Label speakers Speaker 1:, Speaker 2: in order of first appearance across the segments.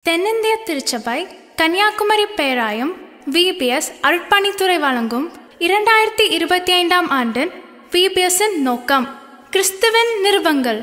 Speaker 1: தென்னிந்திய திருச்சபை கன்னியாகுமரி பேராயம் VBS அருட்பணித்துறை வழங்கும் 2025 ஆண்டின் VBSஇன் நோக்கம் கிறிஸ்துவின் நிருபங்கள்.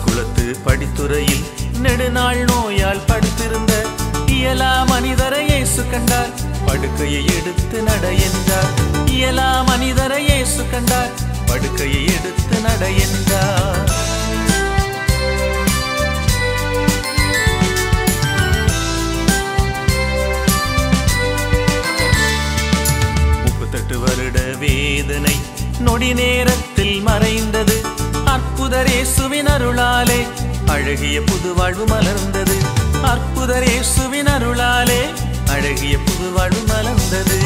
Speaker 2: குளத்து படித்துறையில் நெடுநாள் நோயால் படுத்திருந்த இயலா மனிதரை இயேசு கண்டார், படுக்கையை எடுத்து நட என்றார். இயலா மனிதரை இயேசு கண்டார், படுக்கையை எடுத்து நட என்றார். வருட வேதனை நொடி நேரத்தில் மறைந்தது. அற்புதர் இயேசுவின் அருளாலே அழகிய புது வாழ்வு மலர்ந்தது. அற்புதர் இயேசுவின் அருளாலே அழகிய புது வாழ்வு மலர்ந்தது.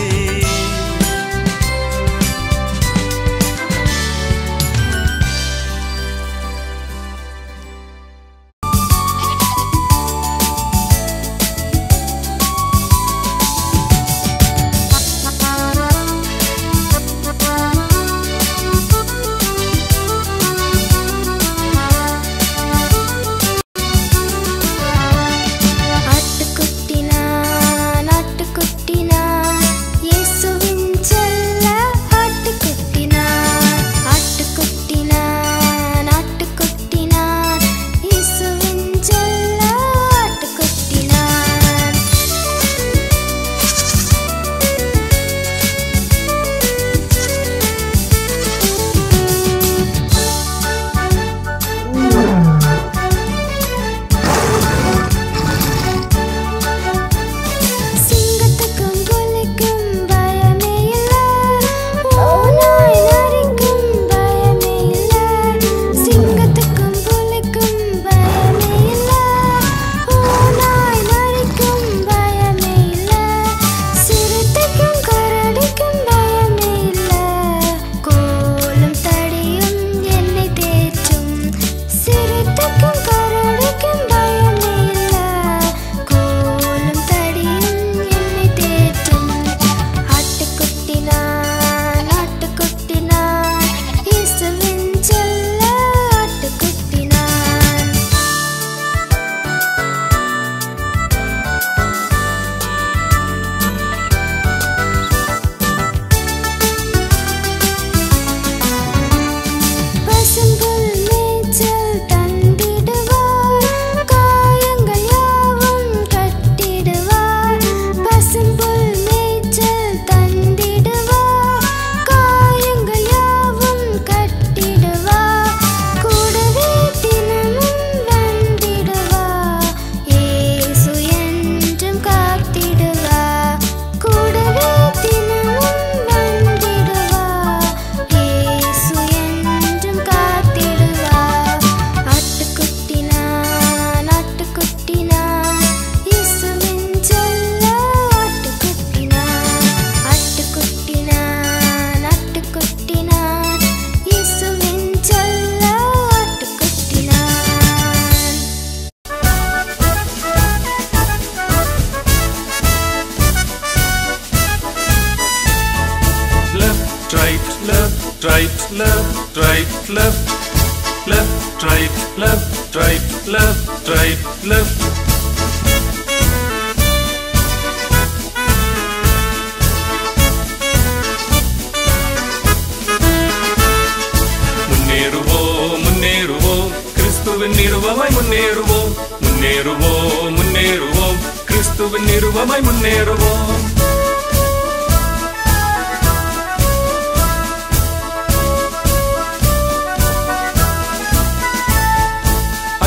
Speaker 2: right, left, right, left, left, right, left, right, left, right, left. முன்னேறுவோம் கிறிஸ்துவின் நிறுவமாய் முன்னேறுவோம், முன்னேறுவோம் முன்னேறுவோம் கிறிஸ்துவின் நிறுவமாய் முன்னேறுவோம்.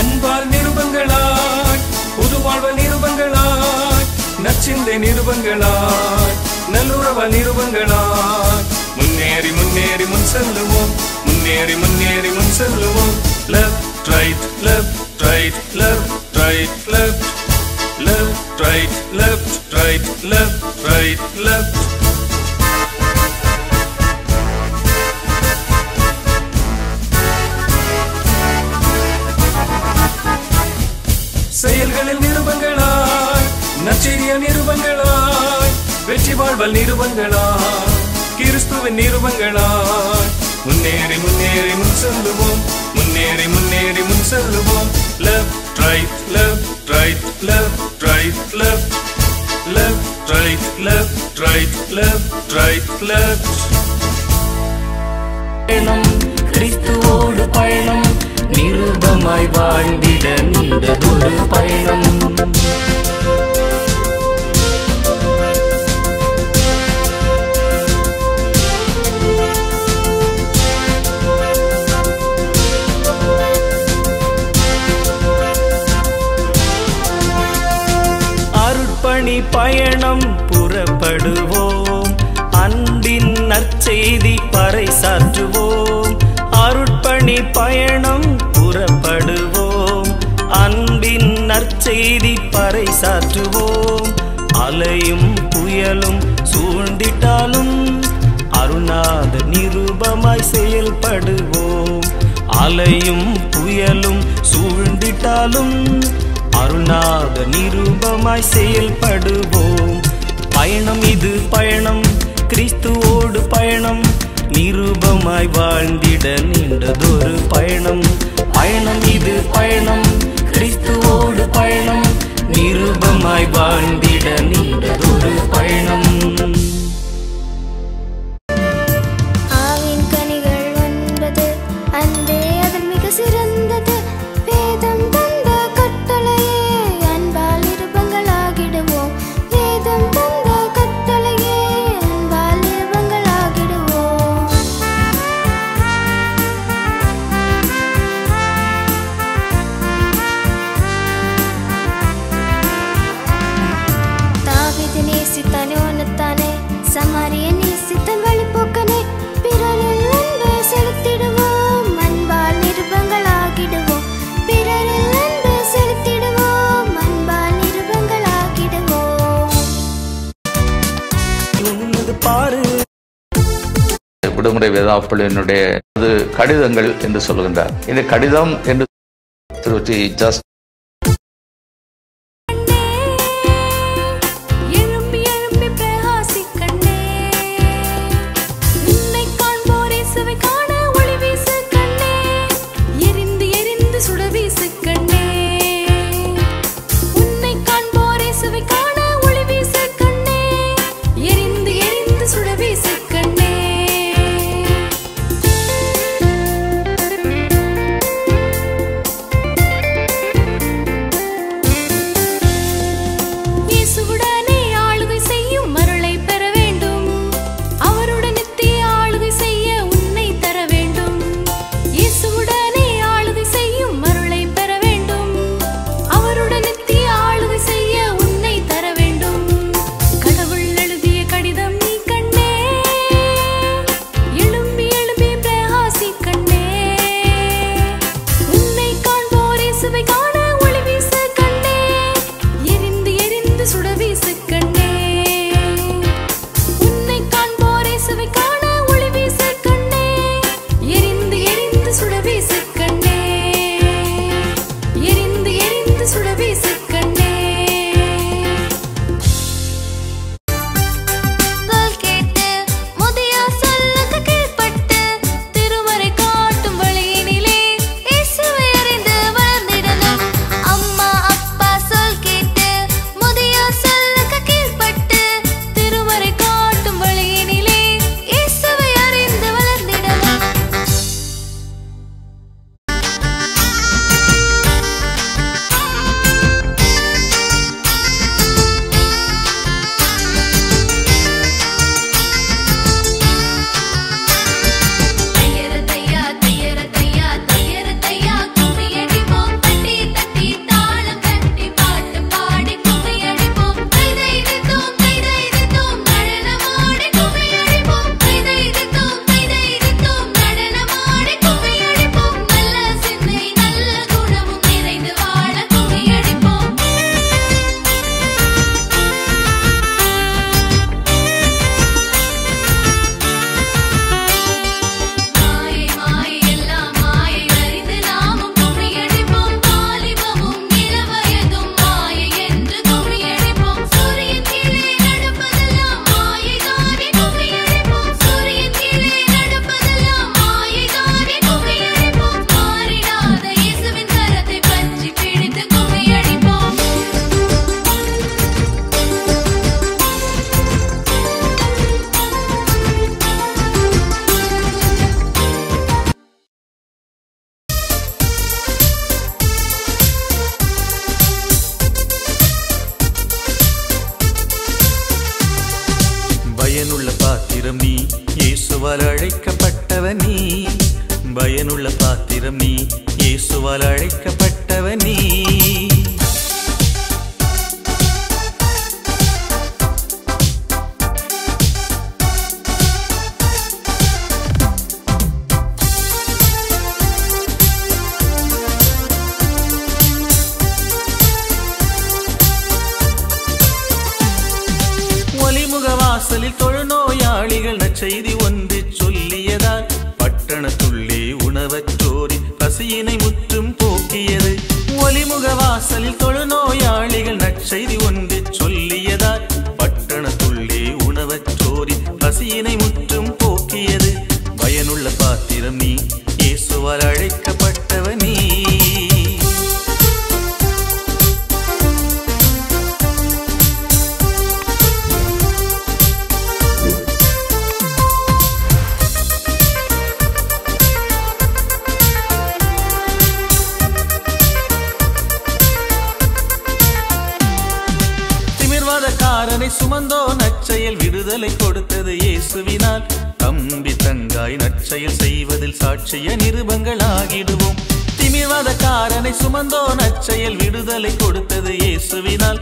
Speaker 2: அன்பால் நிருபங்களாய், புதுவாழ்வ நிருபங்களாய், நற்சிந்தை நிருபங்களாய், நல்லுறவ நிருபங்களாய் முன்னேறி முன்னேறி முன் செல்லுவோம், முன்னேறி முன்னேறி முன் செல்லுவோம். Left right left right left right left left right left right left right left. செயல்களில் நிருபங்களாய், நற்செய்திய நிருபங்களாய், வெற்றி வாழ்வல் நிருபங்களாய், கிறிஸ்துவின் நிருபங்களாய் முன்னேறி முன்னேறி முன் செல்லுவோம், முன்னேறி முன்னேறி முன் செல்லுவோம். Left right left right left right left left right left right left right left.
Speaker 3: பயணம் கிறிஸ்துவோடு பயணம், நிருபமாய் வாழ்ந்திட நீண்டதொரு பயணம். அருட்பணி பயணம் புறப்படுவோம், அன்பின் நற்செய்தி பறைசாற்றுவோம். அருட்பணி பயணம் புறப்படுவோம், அன்பின் நற்செய்தி பறைசாற்றுவோம். அலையும் புயலும் சூழ்ந்திட்டாலும் அருணாத நிருபமாய் செயல்படுவோம். அலையும் புயலும் சூழ்ந்திட்டாலும் அருணாத நிருபமாய் செயல்படுவோம். பயணம் இது பயணம், கிறிஸ்துவோடு பயணம், நிருபமாய் வாழ்ந்திட நீண்டதொரு பயணம். பயணம் இது பயணம், கிறிஸ்துவோடு பயணம், நிருபமாய் வாழ்ந்திட நீண்டதொரு பயணம்.
Speaker 4: ஆவின் கனிகள் 9 அன்பே அதில் மிக சிறந்தது. வேதம் தந்த கட்டளையே அன்பால் நிருபங்களாகிடுவோம், வேதம் தந்த கட்டளையே அன்பால் நிருபங்களாகிடுவோம். தாவீது நேசித்தான் யோனத்தானே, சமாரிய நேசித்தன் வழிபோக்கனே. பிறரில் அன்பு செலுத்திடுவோம், அன்பால் நிருபங்களாகிடுவோம். பிறரில் அன்பு செலுத்திடுவோம், அன்பால் நிருபங்களாகிடுவோம்.
Speaker 3: உன்னது பாரு
Speaker 5: விடுமுறை வேதாப்பள்ளியினுடைய கடிதங்கள் என்று சொல்லுகின்றார். இந்த கடிதம் என்று ஜஸ்ட்
Speaker 2: பாத்திரம் நீ, இயேசுவால் அழைக்கப்பட்டவன் நீ. பயனுள்ள பாத்திரம் நீ, இயேசுவால் அழைக்கப்பட்டவன் நீ. வாசலில் தொழுநோயாளிகள் நற்செய்தி ஒன்று சொல்லியதால் பட்டணத்துள்ளே உணவற்றோரி பசியினை முற்றும் போக்கியது. ஒலிமுக வாசலில் தொழுநோயாளிகள் நற்செய்தி ஒன்று சொல்லியதால் பட்டணத்துள்ளே உணவற்றோரி பசியினை முற்றும் போக்கியது. பயனுள்ள பாத்திரம் நீ, இயேசுவால் அழைக்கப்பட்டவன் நீ. காரனை சுமந்தோ நற்செயல் விடுதலை கொடுத்தது இயேசுவினால். தம்பி தங்காய் நற்செயல் செய்வதில் சாட்சிய நிருபங்கள் ஆகிடுவோம். திமிர்வாத காரனை சுமந்தோ நற்செயல் விடுதலை கொடுத்தது இயேசுவினால்.